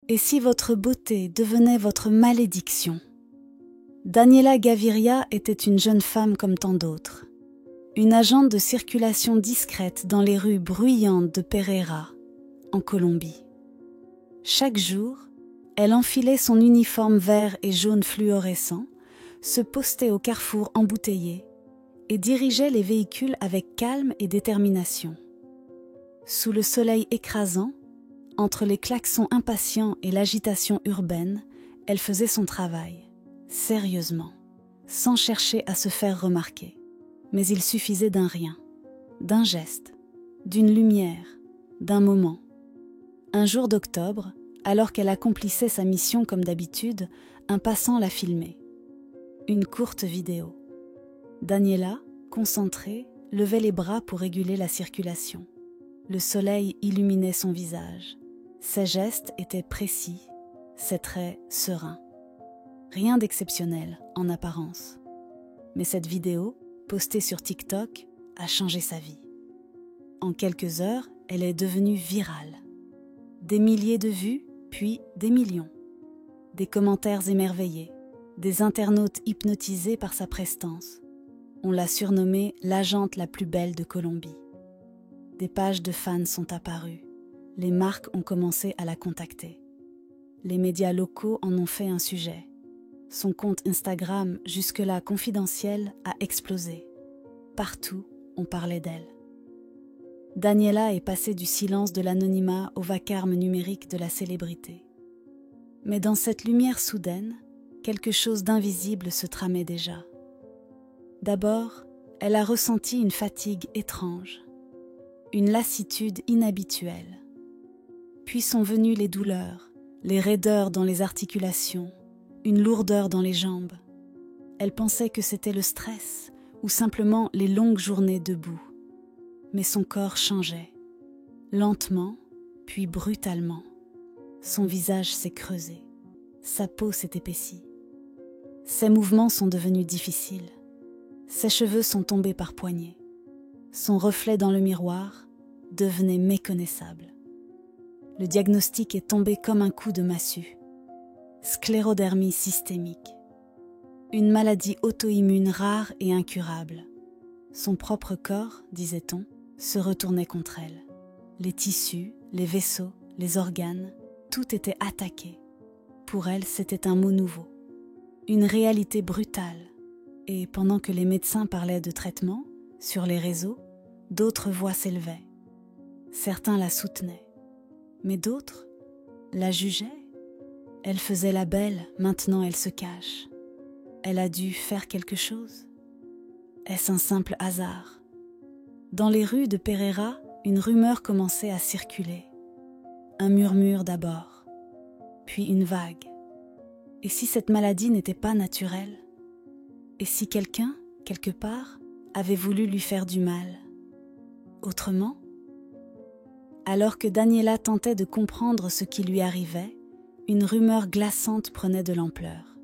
Et si votre beauté devenait votre malédiction? Daniela Gaviria était une jeune femme comme tant d'autres. Une agente de circulation discrète dans les rues bruyantes de Pereira, en Colombie. Chaque jour, elle enfilait son uniforme vert et jaune fluorescent, se postait au carrefour embouteillé et dirigeait les véhicules avec calme et détermination. Sous le soleil écrasant, entre les klaxons impatients et l'agitation urbaine, elle faisait son travail, sérieusement, sans chercher à se faire remarquer. Mais il suffisait d'un rien, d'un geste, d'une lumière, d'un moment. Un jour d'octobre, alors qu'elle accomplissait sa mission comme d'habitude, un passant l'a filmée. Une courte vidéo. Daniela, concentrée, levait les bras pour réguler la circulation. Le soleil illuminait son visage. Ses gestes étaient précis, ses traits sereins. Rien d'exceptionnel en apparence. Mais cette vidéo, postée sur TikTok, a changé sa vie. En quelques heures, elle est devenue virale. Des milliers de vues, puis des millions. Des commentaires émerveillés, des internautes hypnotisés par sa prestance. On l'a surnommée l'agente la plus belle de Colombie. Des pages de fans sont apparues. Les marques ont commencé à la contacter. Les médias locaux en ont fait un sujet. Son compte Instagram, jusque-là confidentiel, a explosé. Partout, on parlait d'elle. Daniela est passée du silence de l'anonymat au vacarme numérique de la célébrité. Mais dans cette lumière soudaine, quelque chose d'invisible se tramait déjà. D'abord, elle a ressenti une fatigue étrange, une lassitude inhabituelle. Puis sont venues les douleurs, les raideurs dans les articulations, une lourdeur dans les jambes. Elle pensait que c'était le stress ou simplement les longues journées debout. Mais son corps changeait, lentement, puis brutalement. Son visage s'est creusé, sa peau s'est épaissie. Ses mouvements sont devenus difficiles. Ses cheveux sont tombés par poignées. Son reflet dans le miroir devenait méconnaissable. Le diagnostic est tombé comme un coup de massue. Sclérodermie systémique. Une maladie auto-immune rare et incurable. Son propre corps, disait-on, se retournait contre elle. Les tissus, les vaisseaux, les organes, tout était attaqué. Pour elle, c'était un mot nouveau. Une réalité brutale. Et pendant que les médecins parlaient de traitement, sur les réseaux, d'autres voix s'élevaient. Certains la soutenaient. Mais d'autres la jugeaient. Elle faisait la belle, maintenant elle se cache. Elle a dû faire quelque chose. Est-ce un simple hasard? Dans les rues de Pereira, une rumeur commençait à circuler. Un murmure d'abord, puis une vague. Et si cette maladie n'était pas naturelle? Et si quelqu'un, quelque part, avait voulu lui faire du mal? Autrement? Alors que Daniela tentait de comprendre ce qui lui arrivait, une rumeur glaçante prenait de l'ampleur.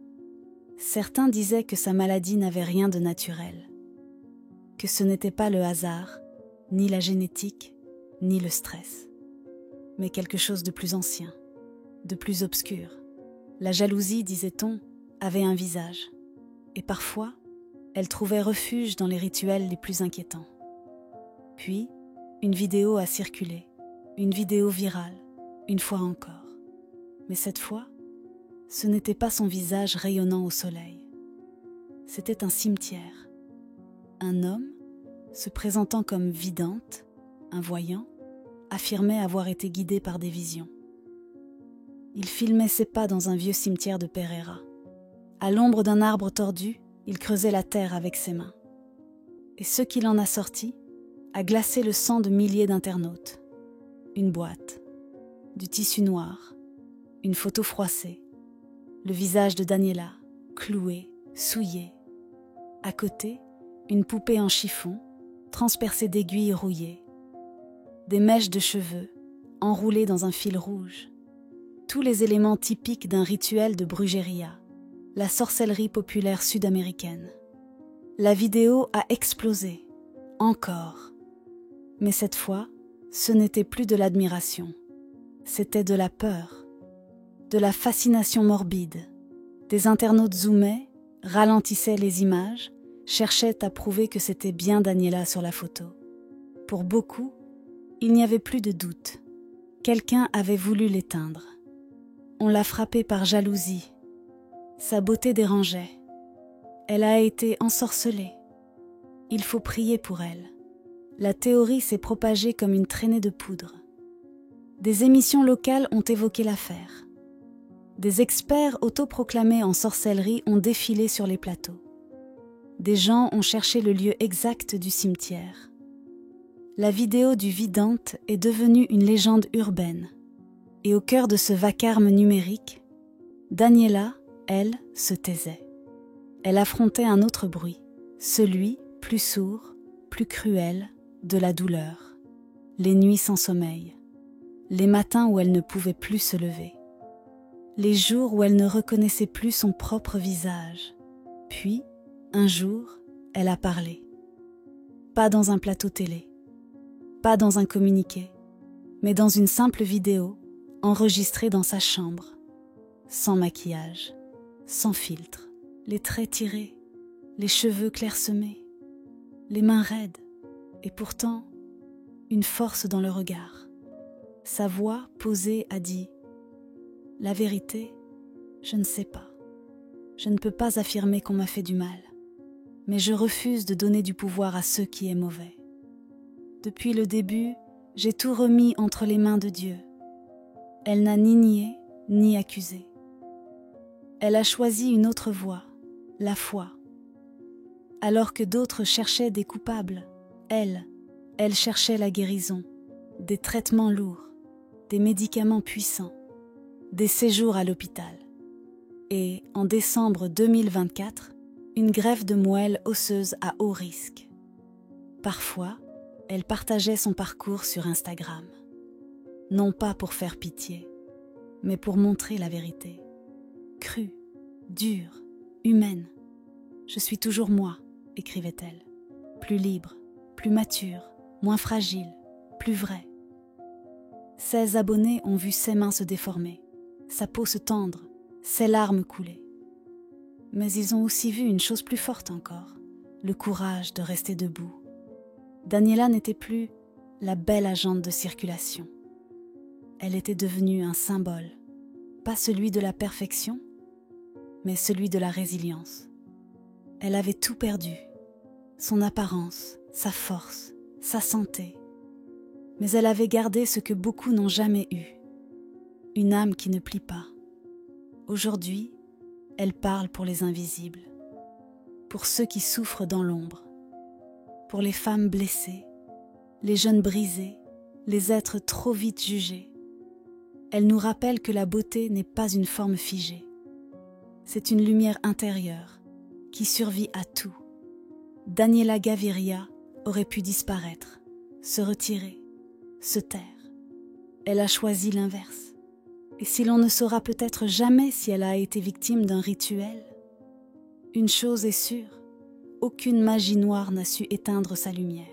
Certains disaient que sa maladie n'avait rien de naturel, que ce n'était pas le hasard, ni la génétique, ni le stress, mais quelque chose de plus ancien, de plus obscur. La jalousie, disait-on, avait un visage, et parfois, elle trouvait refuge dans les rituels les plus inquiétants. Puis, une vidéo a circulé, une vidéo virale, une fois encore. Mais cette fois, ce n'était pas son visage rayonnant au soleil. C'était un cimetière. Un homme, se présentant comme vidante, un voyant, affirmait avoir été guidé par des visions. Il filmait ses pas dans un vieux cimetière de Pereira. À l'ombre d'un arbre tordu, il creusait la terre avec ses mains. Et ce qu'il en a sorti a glacé le sang de milliers d'internautes. Une boîte, du tissu noir, une photo froissée, le visage de Daniela, cloué, souillé. À côté, une poupée en chiffon, transpercée d'aiguilles rouillées. Des mèches de cheveux, enroulées dans un fil rouge. Tous les éléments typiques d'un rituel de Brujeria, la sorcellerie populaire sud-américaine. La vidéo a explosé, encore. Mais cette fois, ce n'était plus de l'admiration, c'était de la peur. de la fascination morbide. Des internautes zoomaient, ralentissaient les images, cherchaient à prouver que c'était bien Daniela sur la photo. Pour beaucoup, il n'y avait plus de doute. Quelqu'un avait voulu l'éteindre. On l'a frappée par jalousie. Sa beauté dérangeait. Elle a été ensorcelée. Il faut prier pour elle. La théorie s'est propagée comme une traînée de poudre. Des émissions locales ont évoqué l'affaire. Des experts autoproclamés en sorcellerie ont défilé sur les plateaux. Des gens ont cherché le lieu exact du cimetière. La vidéo du vidante est devenue une légende urbaine. Et au cœur de ce vacarme numérique, Daniela, elle, se taisait. Elle affrontait un autre bruit, celui, plus sourd, plus cruel, de la douleur. Les nuits sans sommeil. Les matins où elle ne pouvait plus se lever. Les jours où elle ne reconnaissait plus son propre visage. Puis, un jour, elle a parlé. Pas dans un plateau télé, pas dans un communiqué, mais dans une simple vidéo enregistrée dans sa chambre, sans maquillage, sans filtre, les traits tirés, les cheveux clairsemés, les mains raides, et pourtant, une force dans le regard. Sa voix posée a dit « La vérité, je ne sais pas. Je ne peux pas affirmer qu'on m'a fait du mal, mais je refuse de donner du pouvoir à ceux qui est mauvais. Depuis le début, j'ai tout remis entre les mains de Dieu. Elle n'a ni nié, ni accusé. Elle a choisi une autre voie, la foi. Alors que d'autres cherchaient des coupables, elle cherchait la guérison, des traitements lourds, des médicaments puissants, des séjours à l'hôpital. Et, en décembre 2024, une greffe de moelle osseuse à haut risque. Parfois, elle partageait son parcours sur Instagram. Non pas pour faire pitié, mais pour montrer la vérité. Crue, dure, humaine. Je suis toujours moi, écrivait-elle. Plus libre, plus mature, moins fragile, plus vraie. 16 abonnés ont vu ses mains se déformer, sa peau se tendre, ses larmes couler. Mais ils ont aussi vu une chose plus forte encore, le courage de rester debout. Daniela n'était plus la belle agente de circulation. Elle était devenue un symbole, pas celui de la perfection, mais celui de la résilience. Elle avait tout perdu, son apparence, sa force, sa santé. Mais elle avait gardé ce que beaucoup n'ont jamais eu, une âme qui ne plie pas. Aujourd'hui, elle parle pour les invisibles, pour ceux qui souffrent dans l'ombre, pour les femmes blessées, les jeunes brisés, les êtres trop vite jugés. Elle nous rappelle que la beauté n'est pas une forme figée. C'est une lumière intérieure qui survit à tout. Daniela Gaviria aurait pu disparaître, se retirer, se taire. Elle a choisi l'inverse. Et si l'on ne saura peut-être jamais si elle a été victime d'un rituel, une chose est sûre, aucune magie noire n'a su éteindre sa lumière.